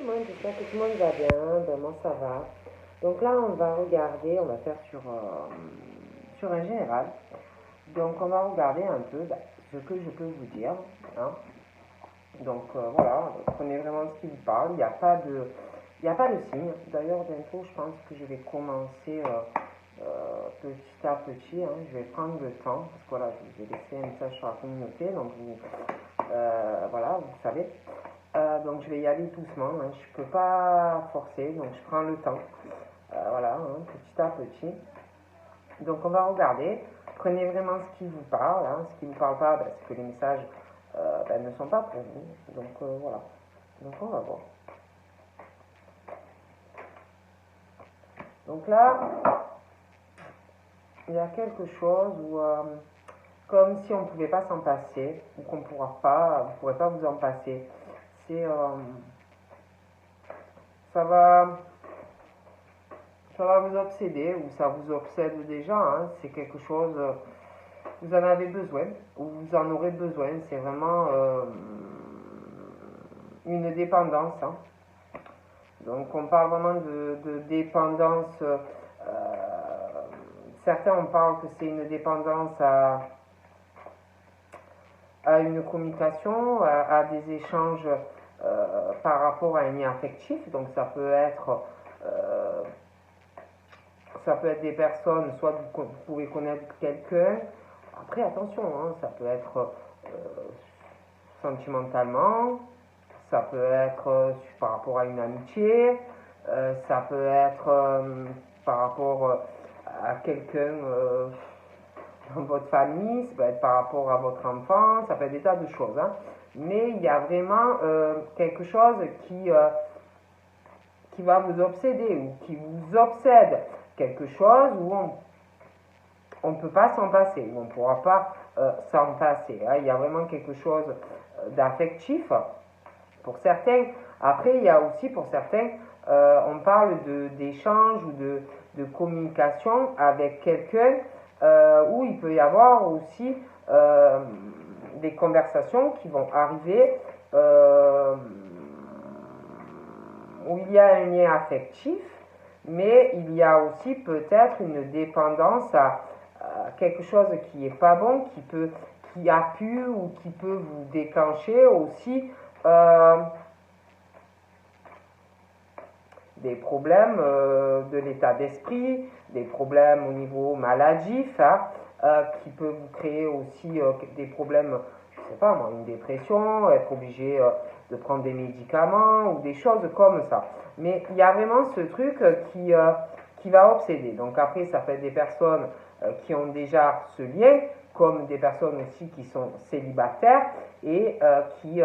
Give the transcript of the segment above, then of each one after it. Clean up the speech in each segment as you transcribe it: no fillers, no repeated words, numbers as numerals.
Moi, j'espère que tout le monde va bien. Ben, moi, ça va. Donc là, on va regarder, on va faire sur un général. Donc, on va regarder un peu ce que je peux vous dire. Hein. Donc, voilà, prenez vraiment ce qui vous parle. Il n'y a pas de signe. D'ailleurs, bientôt, je pense que je vais commencer petit à petit. Hein. Je vais prendre le temps, parce que voilà, je vous ai laissé un message sur la communauté. Donc, voilà, vous savez. Donc je vais y aller doucement, hein. Je ne peux pas forcer, donc je prends le temps. Voilà, hein, petit à petit. Donc on va regarder. Prenez vraiment ce qui vous parle. Hein. Ce qui ne vous parle pas, c'est que les messages ne sont pas pour vous. Donc voilà. Donc on va voir. Donc là, il y a quelque chose où, comme si on ne pouvait pas s'en passer, ou qu'on ne pourra pas, vous ne pourrez pas vous en passer. C'est, ça va vous obséder ou ça vous obsède déjà, hein. C'est quelque chose, vous en avez besoin ou vous en aurez besoin. C'est vraiment une dépendance. Hein. Donc on parle vraiment de dépendance. Certains on parle que c'est une dépendance à une communication, à des échanges par rapport à un lien affectif. Donc ça peut être des personnes, soit vous pouvez connaître quelqu'un. Après, attention, hein, ça peut être sentimentalement, ça peut être par rapport à une amitié, ça peut être par rapport à quelqu'un dans votre famille, ça peut être par rapport à votre enfant, ça peut être des tas de choses. Hein. Mais il y a vraiment quelque chose qui va vous obséder ou qui vous obsède, quelque chose où on ne peut pas s'en passer, où on ne pourra pas s'en passer. Hein. Il y a vraiment quelque chose d'affectif pour certains. Après, il y a aussi pour certains, on parle d'échange ou de communication avec quelqu'un où il peut y avoir aussi des conversations qui vont arriver où il y a un lien affectif, mais il y a aussi peut-être une dépendance à quelque chose qui n'est pas bon, qui a pu ou qui peut vous déclencher aussi des problèmes de l'état d'esprit, des problèmes au niveau maladif, hein, qui peut vous créer aussi des problèmes, je ne sais pas moi, une dépression, être obligé de prendre des médicaments ou des choses comme ça. Mais il y a vraiment ce truc qui va obséder. Donc après, ça peut être des personnes qui ont déjà ce lien, comme des personnes aussi qui sont célibataires et qui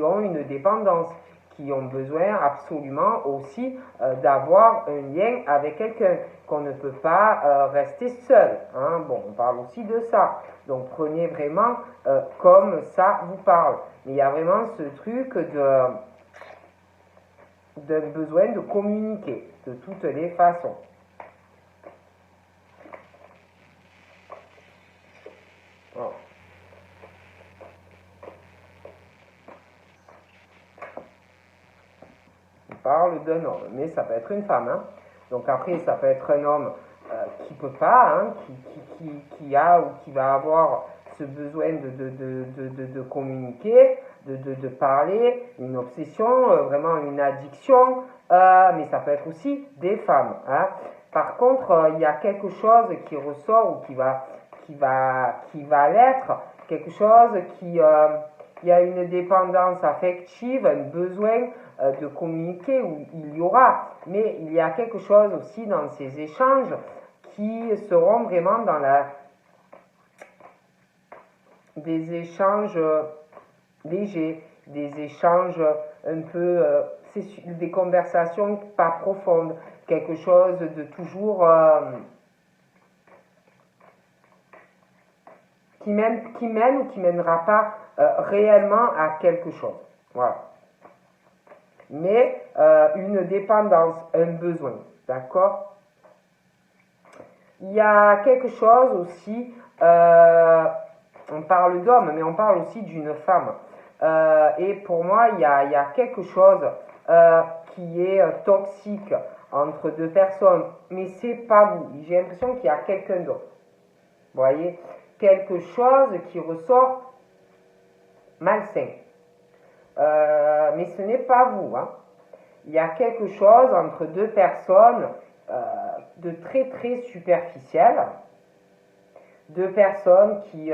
ont une dépendance, qui ont besoin absolument aussi d'avoir un lien avec quelqu'un, qu'on ne peut pas rester seul. Hein. Bon, on parle aussi de ça. Donc prenez vraiment comme ça vous parle. Mais il y a vraiment ce truc d'un besoin de communiquer de toutes les façons. Bon. On parle d'un homme, mais ça peut être une femme. Hein. Donc après, ça peut être un homme qui peut pas, hein, qui a ou qui va avoir ce besoin de communiquer, de parler, une obsession, vraiment une addiction, mais ça peut être aussi des femmes. Hein. Par contre, il y a quelque chose qui ressort ou qui va l'être, quelque chose il y a une dépendance affective, un besoin de communiquer où il y aura, mais il y a quelque chose aussi dans ces échanges qui seront vraiment dans des échanges légers, des échanges un peu, des conversations pas profondes, quelque chose de toujours qui mène ou qui mènera pas réellement à quelque chose. Voilà. Mais une dépendance, un besoin, d'accord? Il y a quelque chose aussi, on parle d'homme, mais on parle aussi d'une femme. Et pour moi, il y a quelque chose qui est toxique entre deux personnes, mais c'est pas vous. J'ai l'impression qu'il y a quelqu'un d'autre. Vous voyez, quelque chose qui ressort malsain. Mais ce n'est pas vous. Hein. Il y a quelque chose entre deux personnes de très très superficielles. Deux personnes qui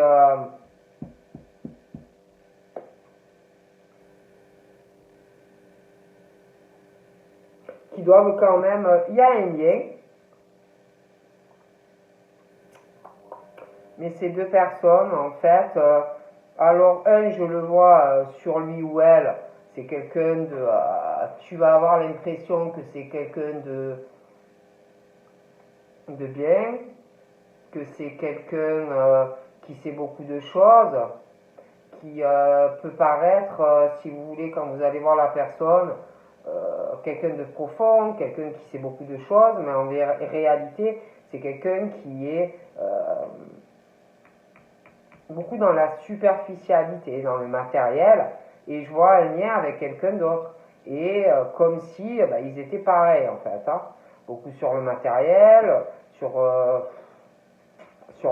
doivent quand même... il y a un lien. Mais ces deux personnes, en fait, alors un, je le vois sur lui ou elle, c'est quelqu'un de... tu vas avoir l'impression que c'est quelqu'un de bien, que c'est quelqu'un qui sait beaucoup de choses, qui peut paraître, si vous voulez, quand vous allez voir la personne, quelqu'un de profond, quelqu'un qui sait beaucoup de choses, mais en réalité, c'est quelqu'un qui est beaucoup dans la superficialité, dans le matériel, et je vois un lien avec quelqu'un d'autre. Et comme si ils étaient pareils, en fait. Hein. Beaucoup sur le matériel, sur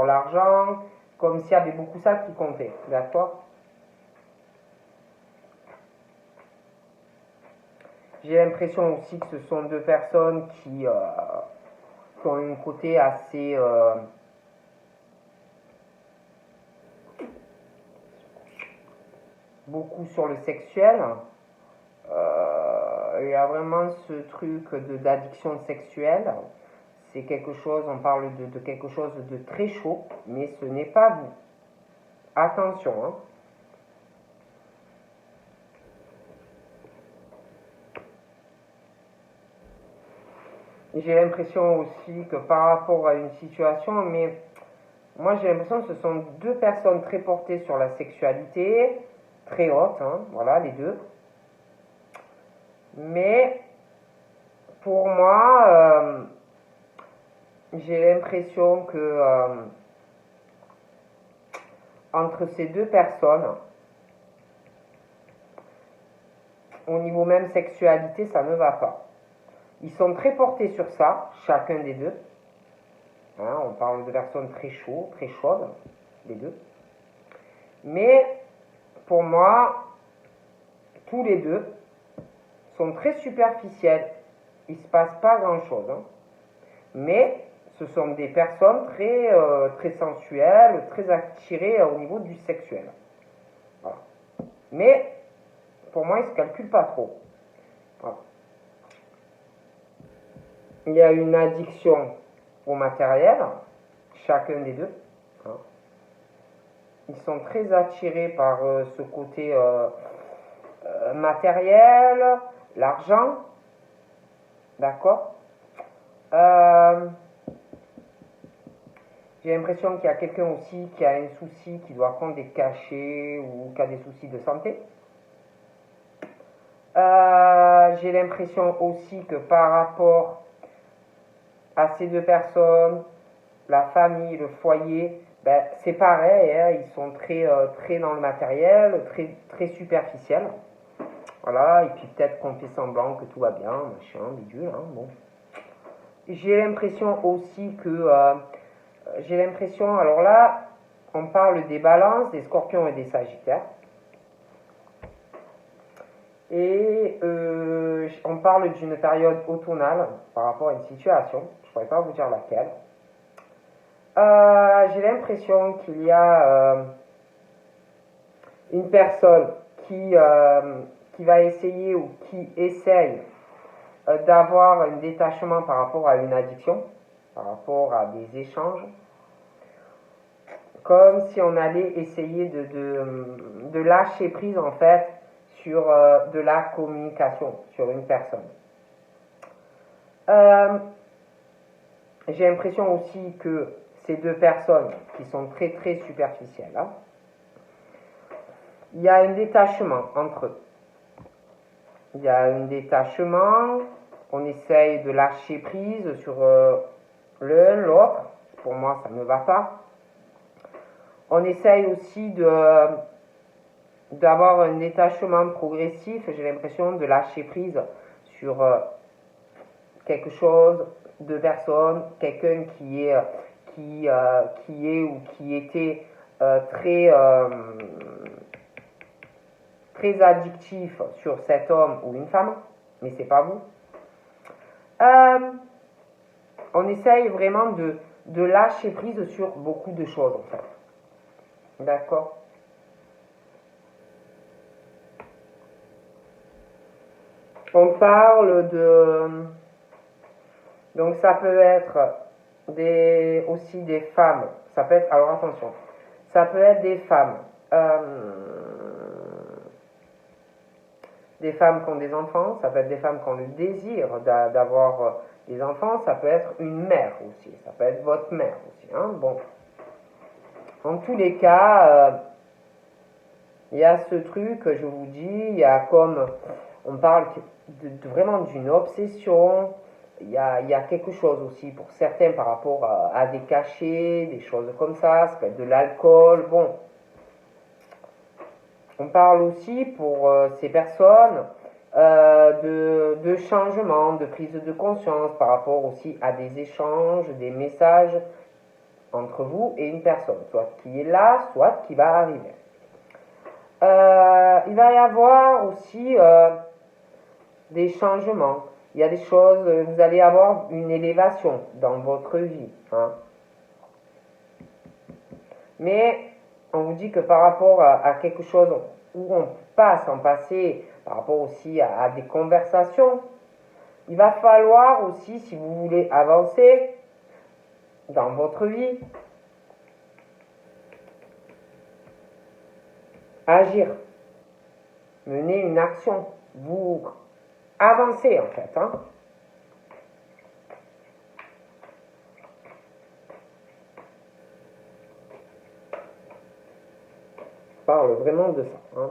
l'argent, comme s'il y avait beaucoup ça qui comptait. D'accord ? J'ai l'impression aussi que ce sont deux personnes qui ont un côté assez... beaucoup sur le sexuel. Il y a vraiment ce truc d'addiction sexuelle. C'est quelque chose, on parle de quelque chose de très chaud, mais ce n'est pas vous. Attention, hein. J'ai l'impression aussi que par rapport à une situation, mais moi j'ai l'impression que ce sont deux personnes très portées sur la sexualité, très haute, hein, voilà, les deux. Mais pour moi, j'ai l'impression que entre ces deux personnes, au niveau même sexualité, ça ne va pas. Ils sont très portés sur ça, chacun des deux. Hein, on parle de personnes très chaudes, très chaudes, les deux. Mais pour moi, tous les deux sont très superficiels. Il ne se passe pas grand-chose. Hein. Mais ce sont des personnes très, très sensuelles, très attirées au niveau du sexuel. Voilà. Mais pour moi, ils ne se calculent pas trop. Voilà. Il y a une addiction au matériel, chacun des deux. Hein. Ils sont très attirés par ce côté matériel, l'argent, d'accord. J'ai l'impression qu'il y a quelqu'un aussi qui a un souci, qui doit prendre des cachets ou qui a des soucis de santé. J'ai l'impression aussi que par rapport à ces deux personnes, la famille, le foyer, c'est pareil, hein, ils sont très, très dans le matériel, très, très superficiels. Voilà, et puis peut-être qu'on fait semblant que tout va bien, machin, bidule, hein, bon. J'ai l'impression aussi que... alors là, on parle des balances, des scorpions et des sagittaires. Et on parle d'une période automnale par rapport à une situation. Je ne pourrais pas vous dire laquelle. J'ai l'impression qu'il y a une personne qui va essayer ou qui essaye d'avoir un détachement par rapport à une addiction, par rapport à des échanges, comme si on allait essayer de lâcher prise en fait sur de la communication, sur une personne. J'ai l'impression aussi que ces deux personnes qui sont très très superficielles, hein, il y a un détachement entre eux. Il y a un détachement, on essaye de lâcher prise sur l'un, l'autre. Pour moi, ça ne va pas. On essaye aussi d'avoir un détachement progressif, j'ai l'impression de lâcher prise sur quelque chose, de personne, quelqu'un qui est ou qui était très, très addictif sur cet homme ou une femme, mais c'est pas vous. On essaye vraiment de lâcher prise sur beaucoup de choses en fait. D'accord? On parle de... Donc ça peut être aussi des femmes. Ça peut être... Alors attention. Ça peut être des femmes. Des femmes qui ont des enfants. Ça peut être des femmes qui ont le désir d'avoir des enfants. Ça peut être une mère aussi. Ça peut être votre mère aussi. Hein? Bon. En tous les cas, il y a ce truc, je vous dis, il y a comme... On parle vraiment d'une obsession. Il y a quelque chose aussi pour certains par rapport à des cachets, des choses comme ça peut être de l'alcool. Bon, on parle aussi pour ces personnes de changement, de prise de conscience par rapport aussi à des échanges, des messages entre vous et une personne, soit qui est là, soit qui va arriver. Il va y avoir aussi des changements. Il y a des choses, vous allez avoir une élévation dans votre vie. Hein. Mais on vous dit que par rapport à quelque chose où on ne peut pas s'en passer, par rapport aussi à des conversations, il va falloir aussi, si vous voulez avancer dans votre vie, agir, mener une action, vous avancer en fait. Hein. Je parle vraiment de ça. Hein.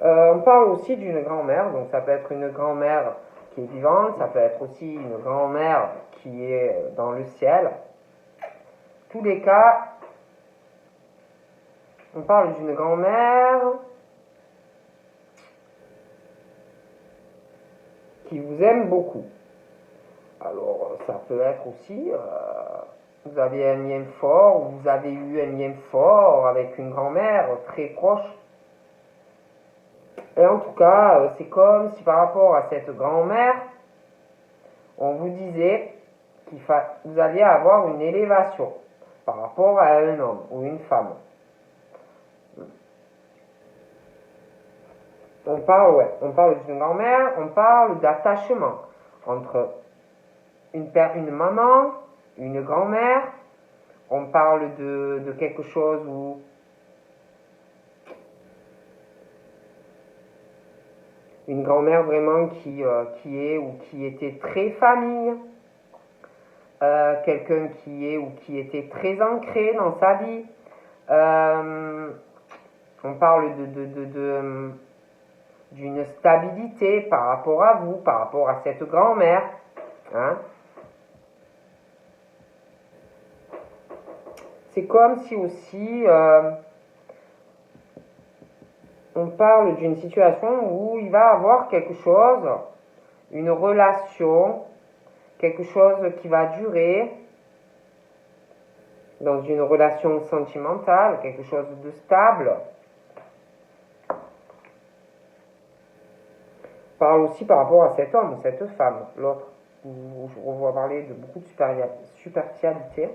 On parle aussi d'une grand-mère, donc ça peut être une grand-mère qui est vivante, ça peut être aussi une grand-mère qui est dans le ciel. Tous les cas, on parle d'une grand-mère qui vous aime beaucoup. Alors, ça peut être aussi, vous avez un lien fort, ou vous avez eu un lien fort avec une grand-mère très proche. Et en tout cas, c'est comme si par rapport à cette grand-mère, on vous disait que vous alliez avoir une élévation par rapport à un homme ou une femme. On parle d'une grand-mère, on parle d'attachement entre une maman, une grand-mère, on parle de quelque chose où une grand-mère vraiment qui est ou qui était très famille, quelqu'un qui est ou qui était très ancré dans sa vie. On parle d'une stabilité par rapport à vous, par rapport à cette grand-mère. Hein. C'est comme si aussi on parle d'une situation où il va avoir quelque chose, une relation, quelque chose qui va durer dans une relation sentimentale, quelque chose de stable. On parle aussi par rapport à cet homme, cette femme, l'autre, où on va parler de beaucoup de superficialité.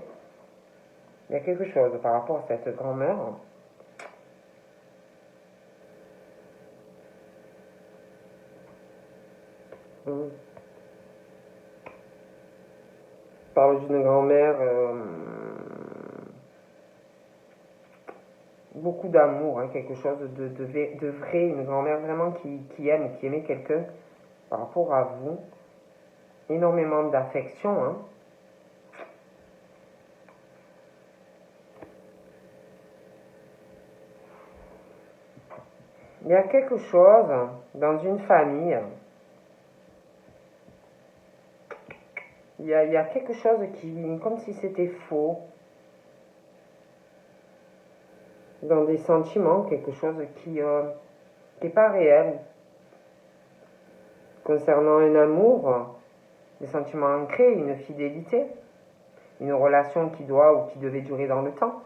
Il y a quelque chose par rapport à cette grand-mère. On parle d'une grand-mère, beaucoup d'amour, hein, quelque chose de vrai, une grand-mère vraiment qui aime, qui aimait quelqu'un par rapport à vous. Énormément d'affection. Hein. Il y a quelque chose dans une famille. il y a quelque chose qui, comme si c'était faux, dans des sentiments, quelque chose qui n'est pas réel. Concernant un amour, des sentiments ancrés, une fidélité, une relation qui doit ou qui devait durer dans le temps.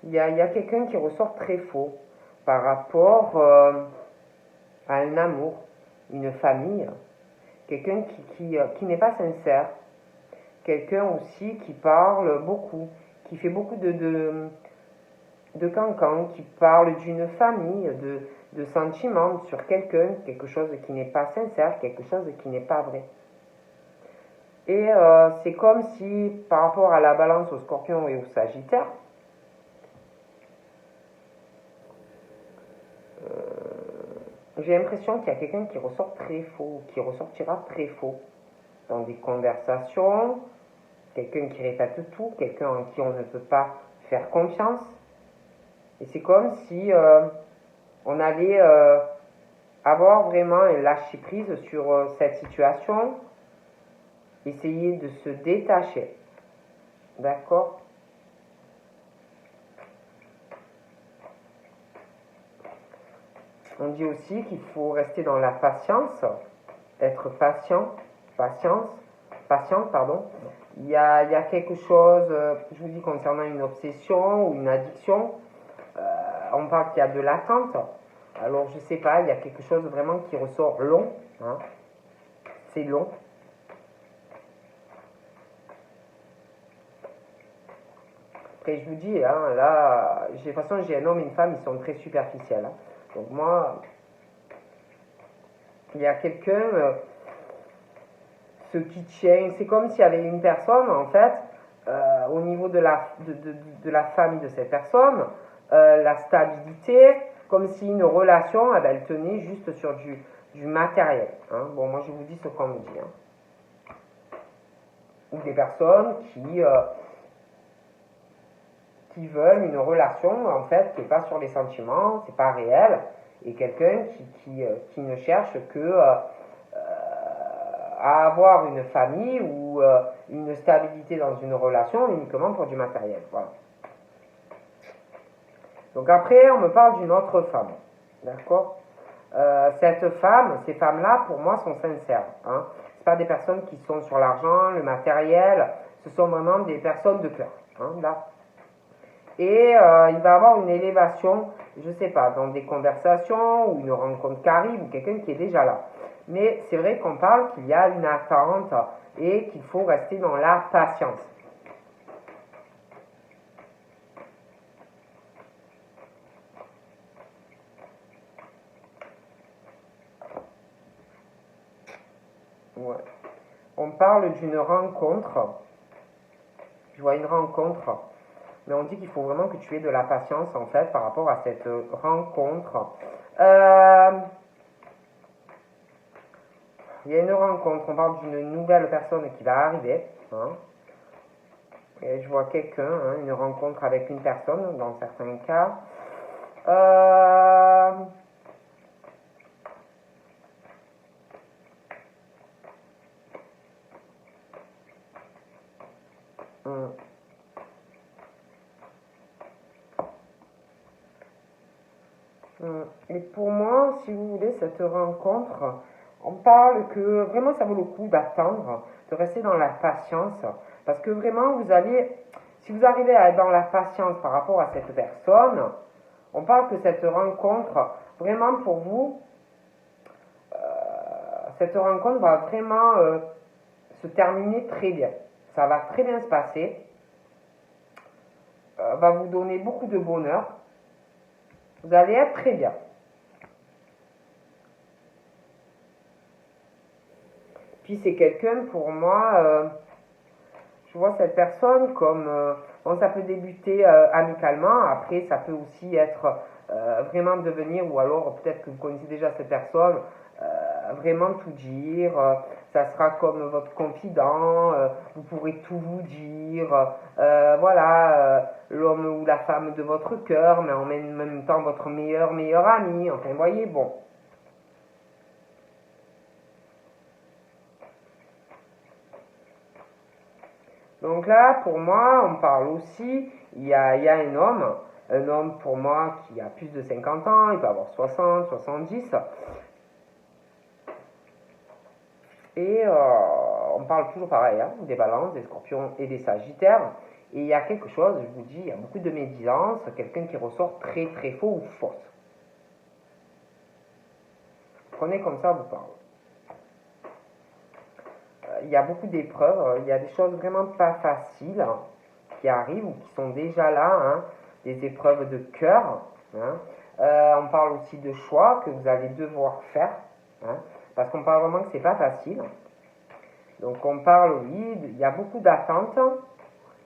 Il y a quelqu'un qui ressort très faux par rapport à un amour, une famille, quelqu'un qui n'est pas sincère, quelqu'un aussi qui parle beaucoup, qui fait beaucoup de cancan, qui parle d'une famille, de sentiments sur quelqu'un, quelque chose qui n'est pas sincère, quelque chose qui n'est pas vrai. Et c'est comme si, par rapport à la balance, au scorpion et au sagittaire, j'ai l'impression qu'il y a quelqu'un qui ressort très faux, qui ressortira très faux dans des conversations, quelqu'un qui répète tout, quelqu'un en qui on ne peut pas faire confiance. Et c'est comme si on allait avoir vraiment un lâcher-prise sur cette situation, essayer de se détacher. D'accord? On dit aussi qu'il faut rester dans la patience, être patiente, pardon. Il y a quelque chose, je vous dis, concernant une obsession ou une addiction, on parle qu'il y a de l'attente. Alors, je sais pas, il y a quelque chose vraiment qui ressort long. Hein. C'est long. Après, je vous dis, hein, là, de toute façon, j'ai un homme et une femme, ils sont très superficiels. Hein. Donc, moi, il y a quelqu'un, ce qui tient, c'est comme s'il y avait une personne, en fait, au niveau de la famille de cette personne, la stabilité, comme si une relation, elle tenait juste sur du matériel. Hein. Bon, moi, je vous dis ce qu'on me dit. Hein. Ou des personnes qui veulent une relation, en fait, qui n'est pas sur les sentiments, c'est pas réel, et quelqu'un qui ne cherche que à avoir une famille ou une stabilité dans une relation uniquement pour du matériel. Voilà. Donc après, on me parle d'une autre femme. D'accord? Cette femme, ces femmes-là, pour moi, sont sincères. Hein. Ce pas des personnes qui sont sur l'argent, le matériel, ce sont vraiment des personnes de cœur. Hein, là. Et il va avoir une élévation, je ne sais pas, dans des conversations ou une rencontre qui arrive ou quelqu'un qui est déjà là. Mais c'est vrai qu'on parle qu'il y a une attente et qu'il faut rester dans la patience. Ouais. On parle d'une rencontre. Je vois une rencontre. Mais on dit qu'il faut vraiment que tu aies de la patience, en fait, par rapport à cette rencontre. Il y a une rencontre, on parle d'une nouvelle personne qui va arriver. Hein. Et je vois quelqu'un, hein, une rencontre avec une personne, dans certains cas. Et pour moi, si vous voulez, cette rencontre, on parle que vraiment ça vaut le coup d'attendre, de rester dans la patience, parce que vraiment vous allez, si vous arrivez à être dans la patience par rapport à cette personne, on parle que cette rencontre, vraiment pour vous, cette rencontre va vraiment se terminer très bien. Ça va très bien se passer, va vous donner beaucoup de bonheur, vous allez être très bien. Puis c'est quelqu'un, pour moi, je vois cette personne comme, bon, ça peut débuter amicalement, après ça peut aussi être vraiment devenir, ou alors peut-être que vous connaissez déjà cette personne, vraiment tout dire, ça sera comme votre confident, vous pourrez tout vous dire, voilà, l'homme ou la femme de votre cœur, mais en même temps votre meilleur ami, enfin vous voyez, bon. Donc là, pour moi, on parle aussi, il y a un homme pour moi qui a plus de 50 ans, il peut avoir 60, 70. Et on parle toujours pareil, hein, des balances, des scorpions et des sagittaires. Et il y a quelque chose, je vous dis, il y a beaucoup de médisance, quelqu'un qui ressort très très faux ou fausse. Prenez comme ça, vous parle. Il y a beaucoup d'épreuves, il y a des choses vraiment pas faciles qui arrivent ou qui sont déjà là, hein, des épreuves de cœur. Hein. On parle aussi de choix que vous allez devoir faire, hein, parce qu'on parle vraiment que c'est pas facile. Donc on parle, oui, il y a beaucoup d'attentes,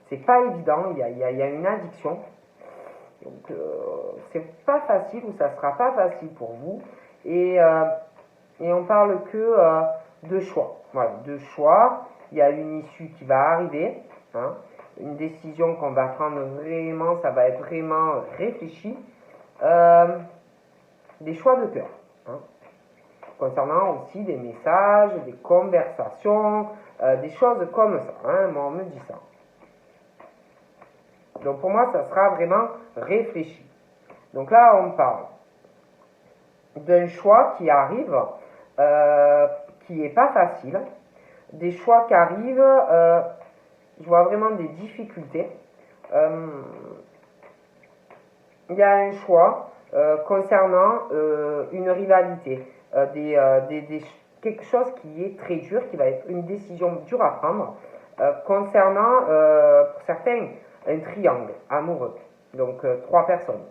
c'est pas évident, il y a une addiction. Donc c'est pas facile ou ça sera pas facile pour vous. Et on parle que de choix. Voilà, de choix. Il y a une issue qui va arriver, hein, une décision qu'on va prendre vraiment, ça va être vraiment réfléchi. Des choix de cœur. Hein, concernant aussi des messages, des conversations, des choses comme ça. Hein, moi, on me dit ça. Donc pour moi, ça sera vraiment réfléchi. Donc là, on parle d'un choix qui arrive, qui n'est pas facile, des choix qui arrivent, je vois vraiment des difficultés. Il y a un choix concernant une rivalité, quelque chose qui est très dur, qui va être une décision dure à prendre, concernant, pour certains, un triangle amoureux, donc 3 personnes.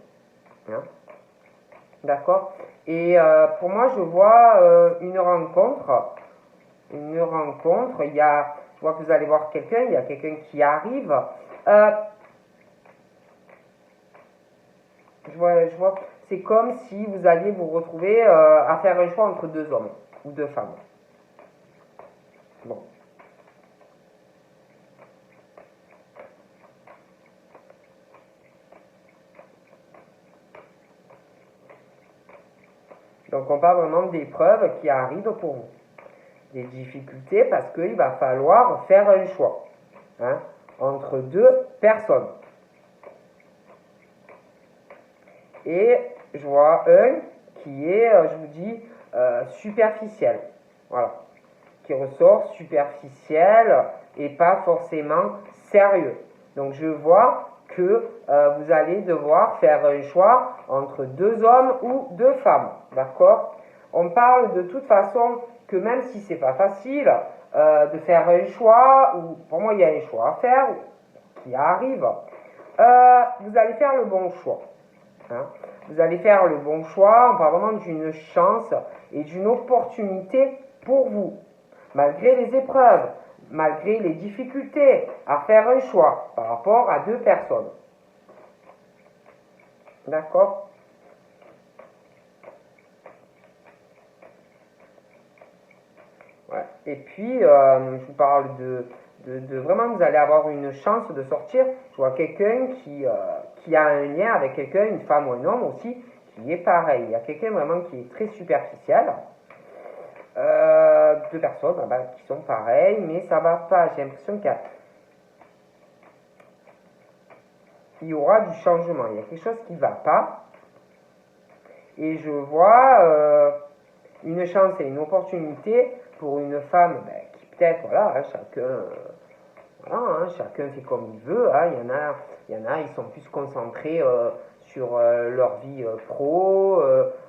Hein. D'accord. Et pour moi, je vois une rencontre. Je vois que vous allez voir quelqu'un, il y a quelqu'un qui arrive. Je vois, c'est comme si vous alliez vous retrouver à faire un choix entre 2 hommes ou 2 femmes. Bon. Donc on parle vraiment d'épreuves qui arrivent pour vous. Des difficultés parce qu'il va falloir faire un choix, hein, entre 2 personnes. Et je vois un qui est, je vous dis, superficiel. Voilà. Qui ressort superficiel et pas forcément sérieux. Donc je vois que vous allez devoir faire un choix entre 2 hommes ou 2 femmes. D'accord? On parle de toute façon que même si c'est pas facile de faire un choix, ou pour moi il y a un choix à faire qui arrive, vous allez faire le bon choix. Hein. Vous allez faire le bon choix, on parle vraiment d'une chance et d'une opportunité pour vous. Malgré les épreuves, malgré les difficultés à faire un choix par rapport à 2 personnes. D'accord? Ouais. Et puis, je vous parle de vraiment, vous allez avoir une chance de sortir. Je vois quelqu'un qui a un lien avec quelqu'un, une femme ou un homme aussi, qui est pareil. Il y a quelqu'un vraiment qui est très superficiel. 2 personnes qui sont pareilles, mais ça va pas. J'ai l'impression qu'il y aura du changement. Il y a quelque chose qui ne va pas. Et je vois une chance et une opportunité pour une femme qui peut-être, voilà, hein, chacun fait comme il veut. Hein. Il y en a, ils sont plus concentrés sur leur vie pro,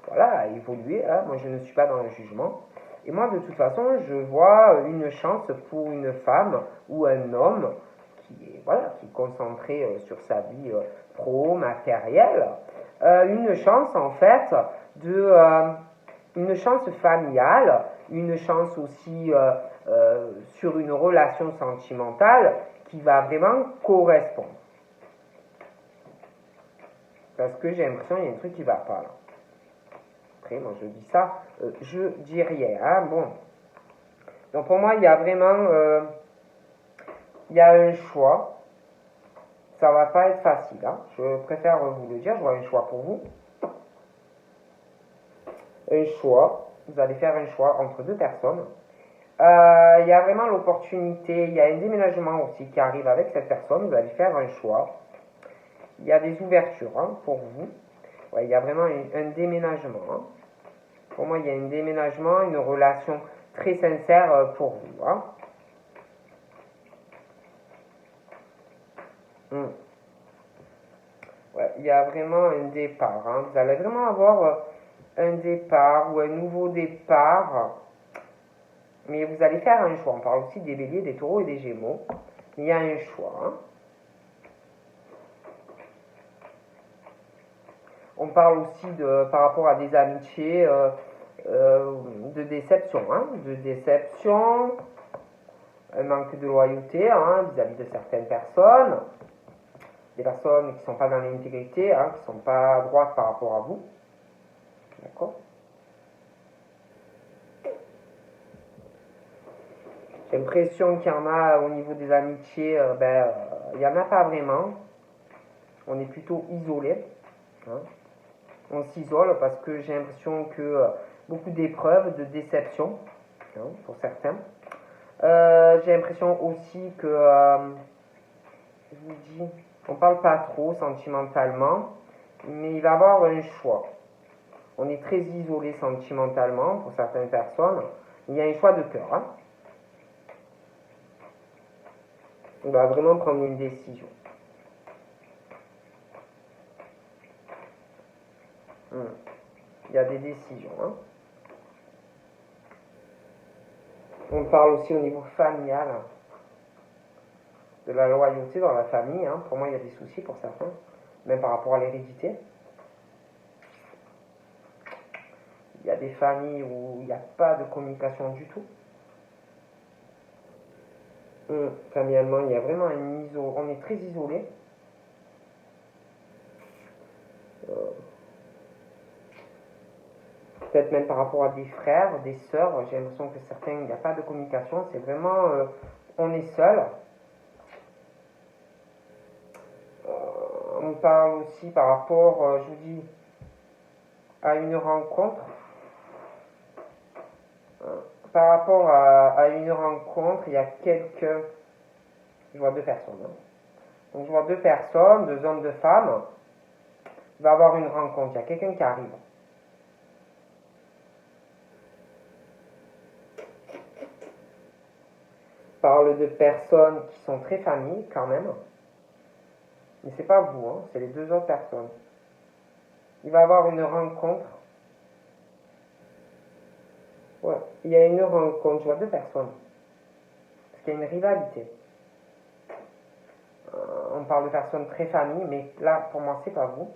voilà, évoluer. Hein. Moi, je ne suis pas dans le jugement. Et moi, de toute façon, je vois une chance pour une femme ou un homme qui est concentré sur sa vie pro, matérielle. Une chance, en fait, une chance familiale, une chance aussi sur une relation sentimentale qui va vraiment correspondre. Parce que j'ai l'impression qu'il y a un truc qui ne va pas là. Après, moi je dis ça, je dis rien. Hein, bon. Donc pour moi, il y a vraiment il y a un choix. Ça va pas être facile. Hein. Je préfère vous le dire, je vois un choix pour vous. Un choix. Vous allez faire un choix entre 2 personnes. Il y a vraiment l'opportunité, il y a un déménagement aussi qui arrive avec cette personne, vous allez faire un choix. Il y a des ouvertures hein, pour vous. Ouais, il y a vraiment un déménagement. Hein. Pour moi, il y a un déménagement, une relation très sincère pour vous. Hein. Ouais, il y a vraiment un départ. Hein. Vous allez vraiment avoir un départ ou un nouveau départ. Mais vous allez faire un choix. On parle aussi des béliers, des taureaux et des gémeaux. Il y a un choix. Hein. On parle aussi par rapport à des amitiés de déception. Hein. De déception, un manque de loyauté hein, vis-à-vis de certaines personnes. Des personnes qui ne sont pas dans l'intégrité, hein, qui ne sont pas droites par rapport à vous. D'accord ? J'ai l'impression qu'il y en a au niveau des amitiés, il n'y en a pas vraiment. On est plutôt isolé. Hein. On s'isole parce que j'ai l'impression que beaucoup d'épreuves, de déceptions, hein, pour certains. J'ai l'impression aussi que, je vous dis, on ne parle pas trop sentimentalement, mais il va y avoir un choix. On est très isolé sentimentalement pour certaines personnes. Il y a un choix de cœur. Hein. On va vraiment prendre une décision. Il y a des décisions. Hein. On parle aussi au niveau familial hein, de la loyauté dans la famille. Hein. Pour moi, il y a des soucis pour certains, même par rapport à l'hérédité. Il y a des familles où il n'y a pas de communication du tout. Familialement, il y a vraiment on est très isolé. Peut-être même par rapport à des frères, des sœurs, j'ai l'impression que certains, il n'y a pas de communication, c'est vraiment, on est seul. On parle aussi par rapport, je vous dis, à une rencontre. Par rapport à une rencontre, il y a quelques... Je vois deux personnes. Hein. Donc je vois deux personnes, deux hommes, deux femmes. Il va y avoir une rencontre, il y a quelqu'un qui arrive. Parle de personnes qui sont très familles quand même. Mais c'est pas vous, hein, c'est les deux autres personnes. Il va y avoir une rencontre. Ouais, il y a une rencontre, je vois deux personnes. Parce qu'il y a une rivalité. On parle de personnes très familles, mais là, pour moi, c'est pas vous.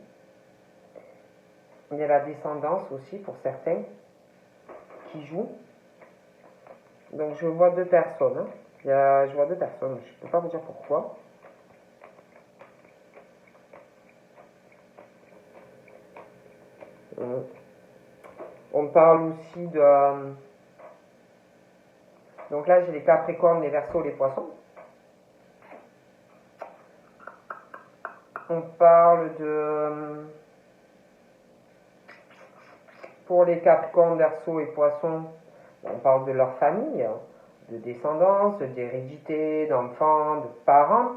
Il y a la descendance aussi pour certains qui jouent. Donc je vois deux personnes. Hein. Je vois deux personnes, je ne peux pas vous dire pourquoi. On parle aussi de... Donc là, j'ai les Capricornes, les Verseaux, les Poissons. On parle de... Pour les Capricornes, Verseaux et Poissons, on parle de leur famille, de descendance, d'hérédité, d'enfants, de parents.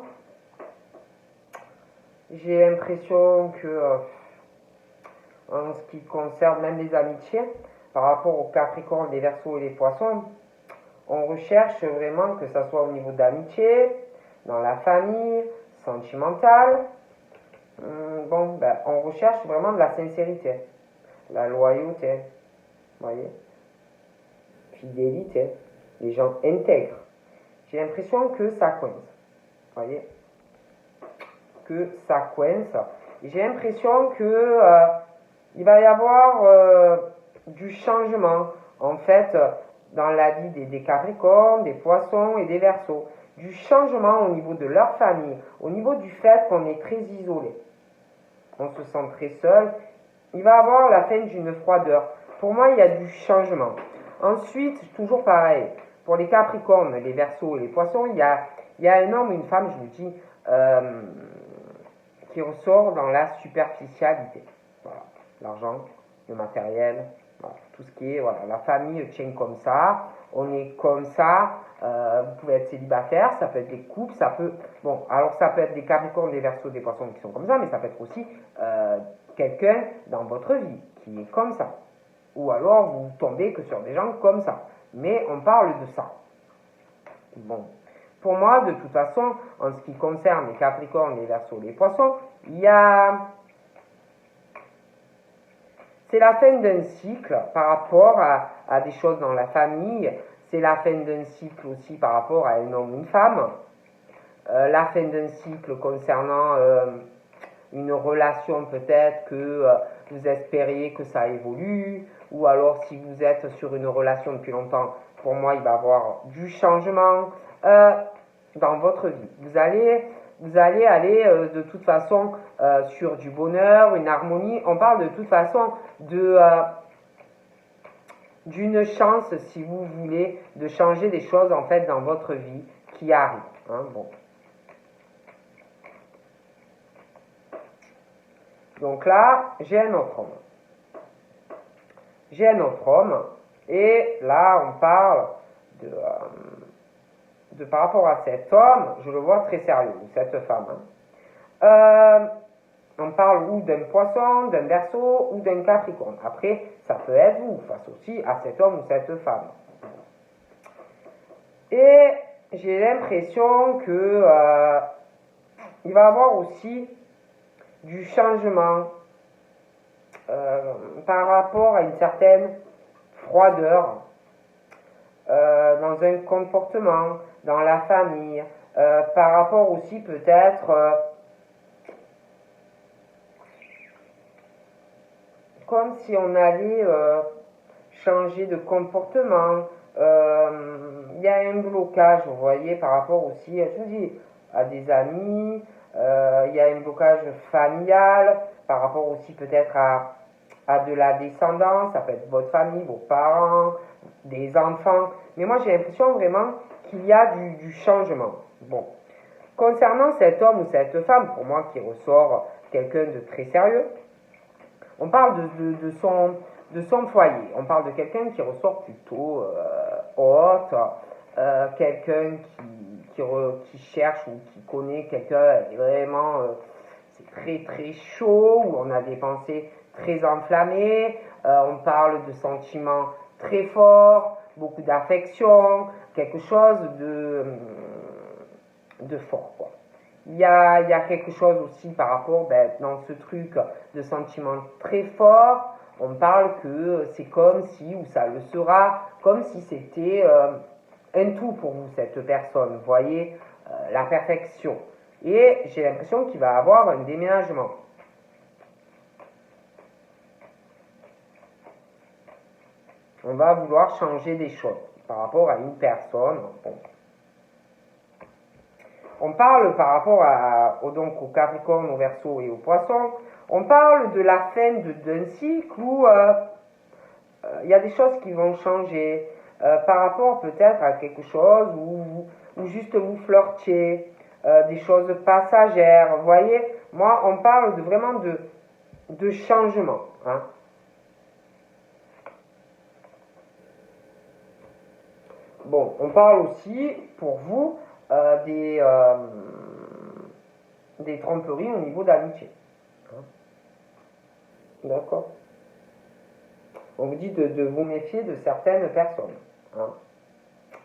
J'ai l'impression que, en ce qui concerne même les amitiés, par rapport aux Capricornes, les Verseaux et les Poissons, on recherche vraiment que ça soit au niveau d'amitié, dans la famille, sentimentale. On recherche vraiment de la sincérité, la loyauté, voyez, fidélité, les gens intègres. J'ai l'impression que ça coince, voyez, que ça coince. J'ai l'impression que il va y avoir du changement, en fait, dans la vie des Capricornes, des Poissons et des Verseaux. Du changement au niveau de leur famille, au niveau du fait qu'on est très isolé. On se sent très seul. Il va y avoir la fin d'une froideur. Pour moi, il y a du changement. Ensuite, toujours pareil, pour les Capricornes, les Verseaux et les Poissons, il y a un homme ou une femme, je vous dis, qui ressort dans la superficialité. Voilà. L'argent, le matériel, Voilà, tout ce qui est, voilà, la famille tient comme ça, on est comme ça, vous pouvez être célibataire, ça peut être des couples, ça peut, bon, alors ça peut être des Capricornes, des Verseaux, des Poissons qui sont comme ça, mais ça peut être aussi quelqu'un dans votre vie qui est comme ça. Ou alors vous tombez que sur des gens comme ça. Mais on parle de ça. Bon. Pour moi, de toute façon, en ce qui concerne les Capricornes, les Verseaux, les Poissons, il y a... C'est la fin d'un cycle par rapport à des choses dans la famille. C'est la fin d'un cycle aussi par rapport à un homme ou une femme. La fin d'un cycle concernant une relation peut-être que vous espériez que ça évolue. Ou alors si vous êtes sur une relation depuis longtemps, pour moi, il va y avoir du changement dans votre vie. Vous allez aller de toute façon sur du bonheur, une harmonie. On parle de toute façon d'une chance, si vous voulez, de changer des choses en fait dans votre vie qui arrivent. Hein, bon. Donc là, j'ai un autre homme. J'ai un autre homme, et là, on parle de par rapport à cet homme, je le vois très sérieux, ou cette femme. Hein. On parle ou d'un poisson, d'un Verseau ou d'un Capricorne. Après, ça peut être vous, face aussi à cet homme ou cette femme. Et j'ai l'impression que il va y avoir aussi du changement par rapport à une certaine froideur dans un comportement, dans la famille, par rapport aussi peut-être comme si on allait changer de comportement. Il y a un blocage, vous voyez, par rapport aussi, je vous dis, à des amis. Il y a un blocage familial, par rapport aussi peut-être à de la descendance. Ça peut être votre famille, vos parents, des enfants. Mais moi, j'ai l'impression vraiment qu'il y a du changement. Bon. Concernant cet homme ou cette femme, pour moi, qui ressort quelqu'un de très sérieux, on parle de son foyer. On parle de quelqu'un qui ressort plutôt haute, quelqu'un qui cherche ou qui connaît quelqu'un vraiment, c'est très très chaud, où on a des pensées très enflammées, on parle de sentiments très forts, beaucoup d'affection, quelque chose de fort, quoi. Il y a quelque chose aussi par rapport, dans ce truc de sentiments très forts, on parle que c'est comme si, ou ça le sera, comme si c'était un tout pour vous, cette personne, vous voyez, la perfection. Et j'ai l'impression qu'il va y avoir un déménagement. On va vouloir changer des choses par rapport à une personne. Bon. On parle par rapport donc au Capricorne, au Verseau et au Poisson, on parle de la fin d'un cycle où il y a des choses qui vont changer par rapport peut-être à quelque chose où juste vous flirtiez, des choses passagères. Vous voyez, moi, on parle vraiment de changement. Hein. Bon, on parle aussi, pour vous, des tromperies au niveau d'amitié. Hein. D'accord. On vous dit de vous méfier de certaines personnes. Hein.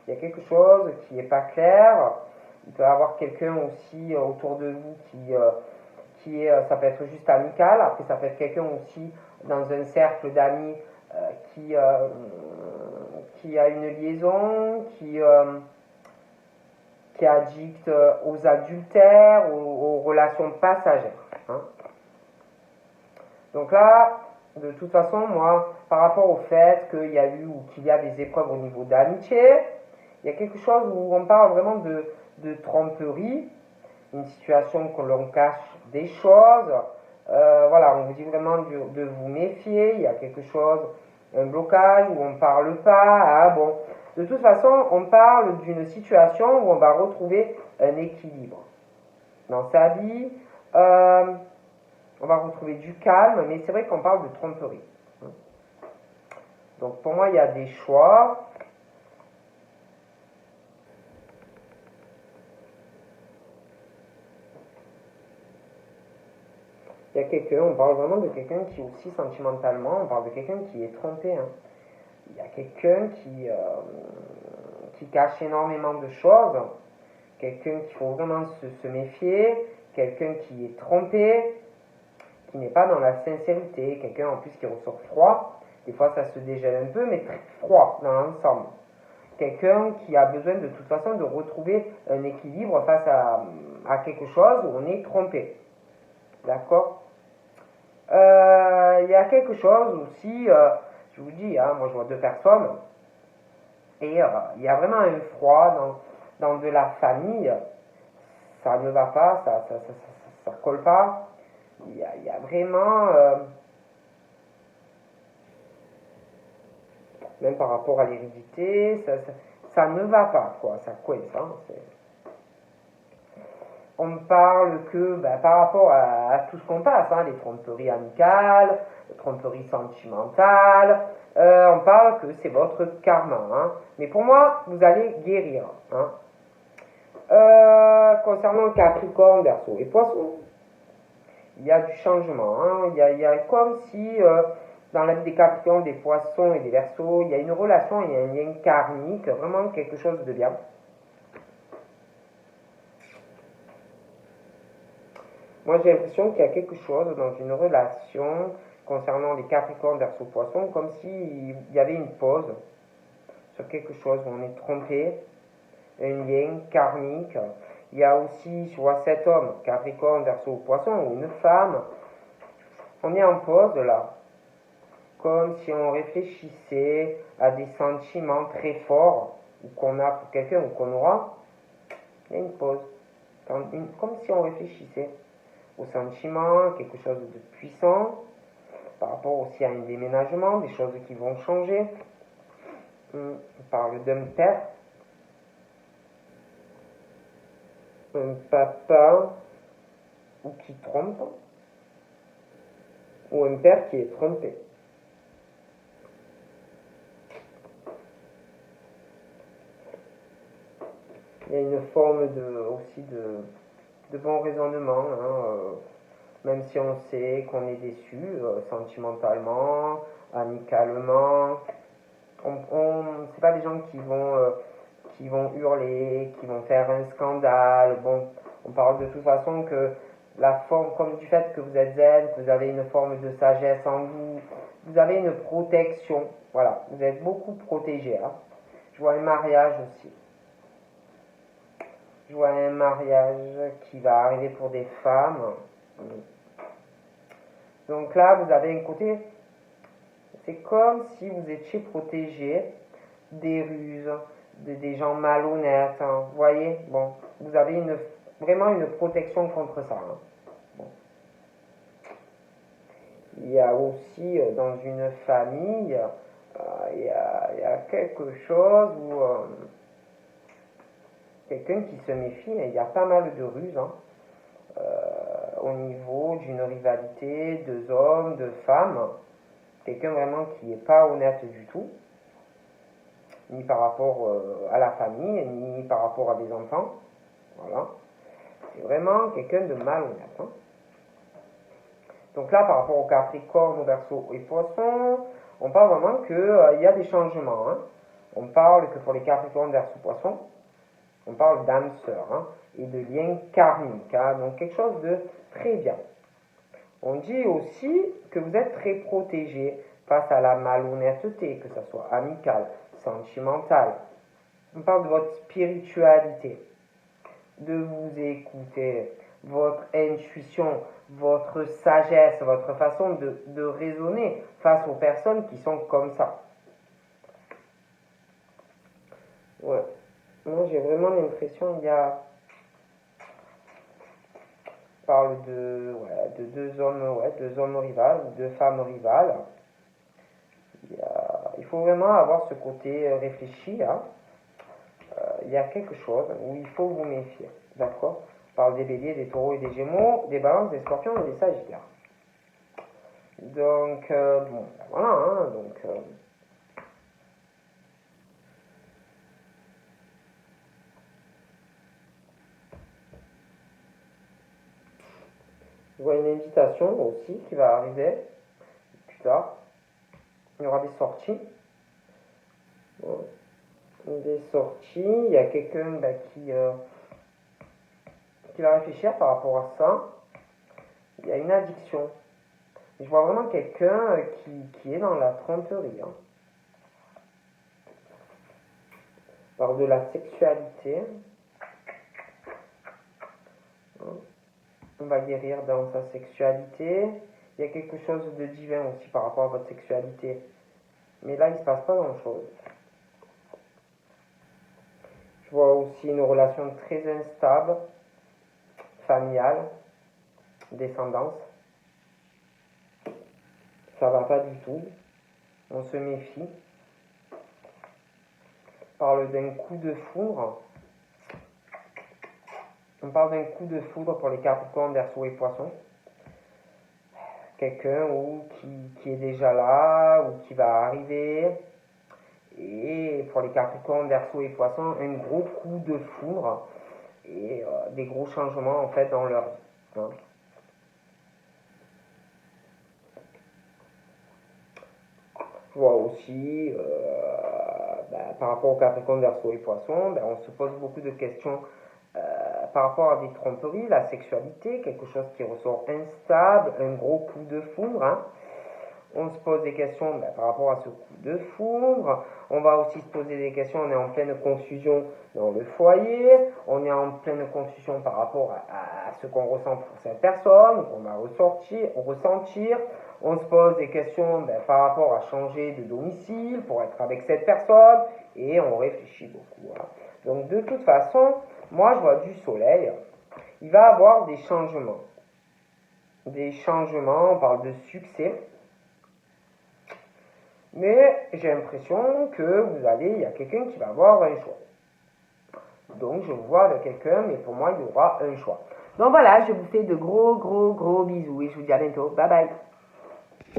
Il y a quelque chose qui n'est pas clair. Il peut y avoir quelqu'un aussi autour de vous qui est, ça peut être juste amical. Après, ça peut être quelqu'un aussi dans un cercle d'amis qui a une liaison, qui addict aux adultères, aux relations passagères. Hein. Donc là, de toute façon, moi, par rapport au fait qu'il y a eu ou qu'il y a des épreuves au niveau d'amitié, il y a quelque chose où on parle vraiment de tromperie, une situation qu'on l'on cache des choses. Voilà, on vous dit vraiment de vous méfier. Il y a quelque chose, un blocage où on ne parle pas. Ah, bon. De toute façon, on parle d'une situation où on va retrouver un équilibre dans sa vie. On va retrouver du calme, mais c'est vrai qu'on parle de tromperie. Donc pour moi, il y a des choix. Il y a quelqu'un, on parle vraiment de quelqu'un qui aussi sentimentalement, on parle de quelqu'un qui est trompé. Hein. Il y a quelqu'un qui cache énormément de choses, quelqu'un qu'il faut vraiment se méfier, quelqu'un qui est trompé, qui n'est pas dans la sincérité, quelqu'un en plus qui ressort froid, des fois ça se dégèle un peu, mais très froid dans l'ensemble. Quelqu'un qui a besoin de toute façon de retrouver un équilibre face à quelque chose où on est trompé. D'accord. Il y a quelque chose aussi, je vous dis, hein, moi je vois deux personnes, et il y a vraiment un froid dans de la famille, ça ne va pas, ça colle pas, il y a vraiment, même par rapport à l'hérédité, ça ne va pas, quoi, ça coince, hein, on parle que par rapport à tout ce qu'on passe, hein, les tromperies amicales, les tromperies sentimentales, on parle que c'est votre karma. Hein. Mais pour moi, vous allez guérir. Hein. Concernant le Capricorne, Verseau et Poissons, il y a du changement. Hein. Il y a comme si dans la vie des Capricornes, des Poissons et des Verseaux, il y a une relation, il y a un lien karmique, vraiment quelque chose de bien. Moi, j'ai l'impression qu'il y a quelque chose dans une relation concernant les Capricornes, Verseau, Poissons, comme s'il y avait une pause sur quelque chose où on est trompé, un lien karmique. Il y a aussi, je vois cet homme, Capricorne, Verseau, Poisson, ou une femme, on est en pause là, comme si on réfléchissait à des sentiments très forts, ou qu'on a pour quelqu'un, ou qu'on aura. Il y a une pause, comme si on réfléchissait au sentiment, quelque chose de puissant, par rapport aussi à un déménagement, des choses qui vont changer. On parle d'un père, un papa, ou qui trompe, ou un père qui est trompé. Il y a une forme aussi de bon raisonnement, hein, même si on sait qu'on est déçu sentimentalement, amicalement. C'est pas des gens qui vont hurler, qui vont faire un scandale. Bon, on parle de toute façon que la forme, comme du fait que vous êtes zen, que vous avez une forme de sagesse en vous, vous avez une protection. Voilà, vous êtes beaucoup protégé. Hein. Je vois un mariage aussi. Je vois un mariage qui va arriver pour des femmes. Donc là, vous avez un côté, c'est comme si vous étiez protégé des ruses, des gens malhonnêtes. Hein. Vous voyez, bon, vous avez vraiment une protection contre ça. Hein. Bon. Il y a aussi dans une famille, il y a quelque chose où quelqu'un qui se méfie, il y a pas mal de ruses. Hein. Au niveau d'une rivalité, deux hommes, deux femmes, quelqu'un vraiment qui n'est pas honnête du tout, ni par rapport à la famille, ni par rapport à des enfants. Voilà. C'est vraiment quelqu'un de malhonnête. Hein. Donc là, par rapport au Capricorne, au Verseau et Poissons, on parle vraiment qu'il y a des changements. Hein. On parle que pour les Capricornes, Verseau, Poissons, on parle d'âme sœur hein, et de lien karmique. Hein, donc quelque chose de très bien. On dit aussi que vous êtes très protégé face à la malhonnêteté, que ce soit amicale, sentimentale. On parle de votre spiritualité, de vous écouter, votre intuition, votre sagesse, votre façon de raisonner face aux personnes qui sont comme ça. Ouais. Moi, j'ai vraiment l'impression qu'il y a... On parle de deux hommes rivales, deux femmes rivales. Il faut vraiment avoir ce côté réfléchi. Hein. Il y a quelque chose où il faut vous méfier. D'accord? On parle des béliers, des taureaux et des gémeaux, des balances, des scorpions et des sagittaires. Donc, bon, voilà. Hein, donc, Je vois une invitation aussi qui va arriver plus tard. Il y aura des sorties. Bon. Des sorties. Il y a quelqu'un qui va réfléchir par rapport à ça. Il y a une addiction. Je vois vraiment quelqu'un qui est dans la tromperie. Hein. On parle de la sexualité. On va guérir dans sa sexualité. Il y a quelque chose de divin aussi par rapport à votre sexualité. Mais là, il ne se passe pas grand-chose. Je vois aussi une relation très instable, familiale, descendance. Ça va pas du tout. On se méfie. On parle d'un coup de foudre. On parle d'un coup de foudre pour les Capricornes, Verseau et Poissons. Quelqu'un qui est déjà là ou qui va arriver. Et pour les Capricornes, Verseau et Poissons, un gros coup de foudre et des gros changements en fait dans leur vie. Hein. Je vois aussi, par rapport aux Capricornes, Verseau et Poissons, on se pose beaucoup de questions par rapport à des tromperies, la sexualité, quelque chose qui ressort instable, un gros coup de foudre. Hein. On se pose des questions par rapport à ce coup de foudre. On va aussi se poser des questions, on est en pleine confusion dans le foyer, on est en pleine confusion par rapport à ce qu'on ressent pour cette personne, qu'on va ressentir. On se pose des questions par rapport à changer de domicile pour être avec cette personne, et on réfléchit beaucoup. Hein. Donc de toute façon, moi je vois du soleil, il va y avoir des changements. Des changements, on parle de succès. Mais j'ai l'impression que il y a quelqu'un qui va avoir un choix. Donc je vous vois avec quelqu'un, mais pour moi il y aura un choix. Donc voilà, je vous fais de gros bisous et je vous dis à bientôt. Bye bye.